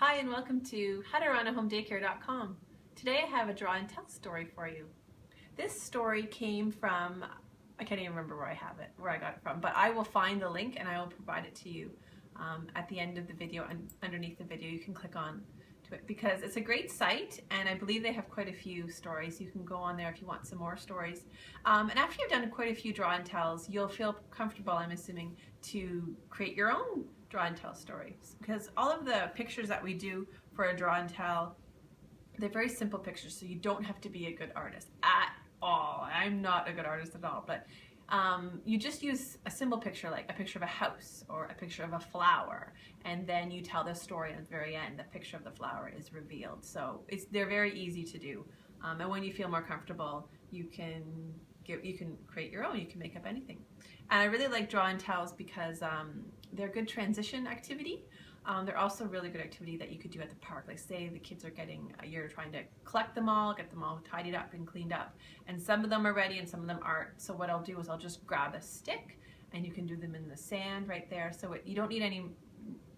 Hi and welcome to howtorunaHomeDaycare.com. Today I have a draw and tell story for you. This story came from, I can't even remember where I got it from, but I will find the link and I will provide it to you at the end of the video, and underneath the video you can click on to it because it's a great site and I believe they have quite a few stories. You can go on there if you want some more stories. And after you've done quite a few draw and tells, you'll feel comfortable, I'm assuming, to create your own draw and tell stories, because all of the pictures that we do for a draw and tell, they're very simple pictures, so you don't have to be a good artist at all. I'm not a good artist at all, but you just use a simple picture, like a picture of a house or a picture of a flower, and then you tell the story, and at the very end the picture of the flower is revealed. So they're very easy to do, and when you feel more comfortable, you can create your own. You can make up anything. And I really like draw and tells because they're a good transition activity. They're also a really good activity that you could do at the park. Like say the kids are you're trying to collect them all, get them all tidied up and cleaned up. And some of them are ready and some of them aren't. So what I'll do is I'll just grab a stick and you can do them in the sand right there. So you don't need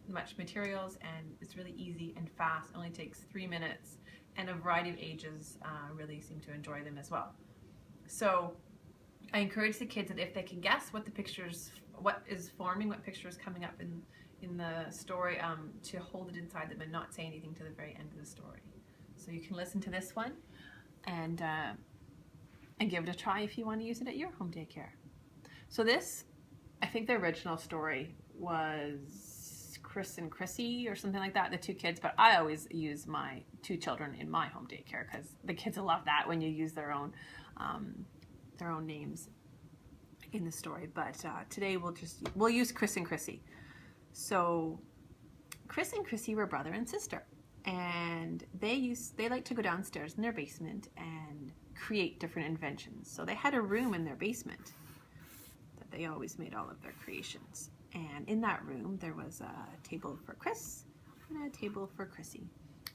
much materials, and it's really easy and fast. It only takes 3 minutes, and a variety of ages really seem to enjoy them as well. So I encourage the kids that if they can guess what picture is coming up in the story, to hold it inside them and not say anything to the very end of the story. So you can listen to this one and give it a try if you want to use it at your home daycare. So this, I think the original story was Chris and Chrissy or something like that, the two kids, but I always use my two children in my home daycare because the kids love that when you use their own names in the story. But today we'll use Chris and Chrissy. So Chris and Chrissy were brother and sister, and they like to go downstairs in their basement and create different inventions. So they had a room in their basement that they always made all of their creations. And in that room there was a table for Chris and a table for Chrissy.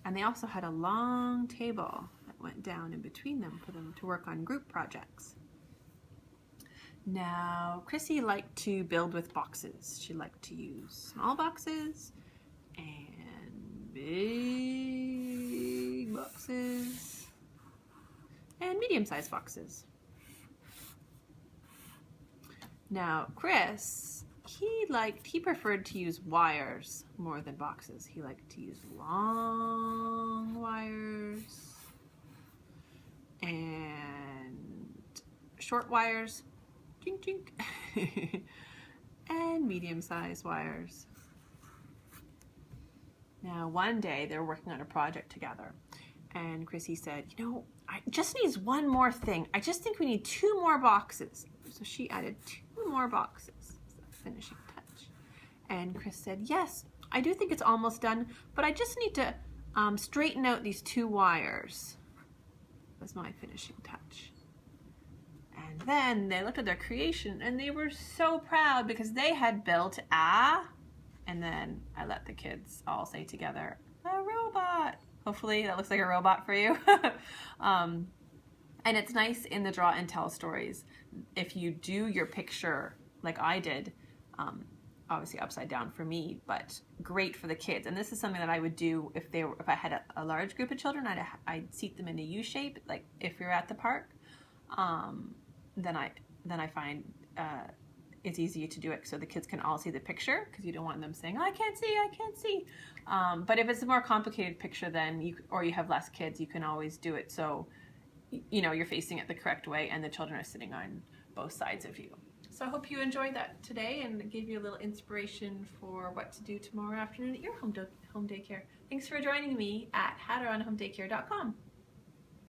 And they also had a long table that went down in between them for them to work on group projects. Now, Chrissy liked to build with boxes. She liked to use small boxes and big boxes and medium-sized boxes. Now, Chris, he preferred to use wires more than boxes. He liked to use long wires and short wires, chink chink, and medium-sized wires. Now one day they were working on a project together, and Chrissy said, you know, I just need one more thing. I just think we need 2 more boxes. So she added 2 more boxes. Finishing touch. And Chris said, yes, I do think it's almost done, but I just need to straighten out these 2 wires. That's my finishing touch. And then they looked at their creation and they were so proud because they had built and then I let the kids all say together, a robot. Hopefully that looks like a robot for you. And it's nice in the draw and tell stories if you do your picture like I did, obviously upside down for me, but great for the kids. And this is something that I would do if I had a large group of children. I'd seat them in a U shape, like if you're at the park. Then I find it's easier to do it so the kids can all see the picture, because you don't want them saying, I can't see. But if it's a more complicated picture, then you have less kids, you can always do it so you know you're facing it the correct way and the children are sitting on both sides of you. So I hope you enjoyed that today and gave you a little inspiration for what to do tomorrow afternoon at your home daycare. Thanks for joining me at howtorunaHomeDaycare.com.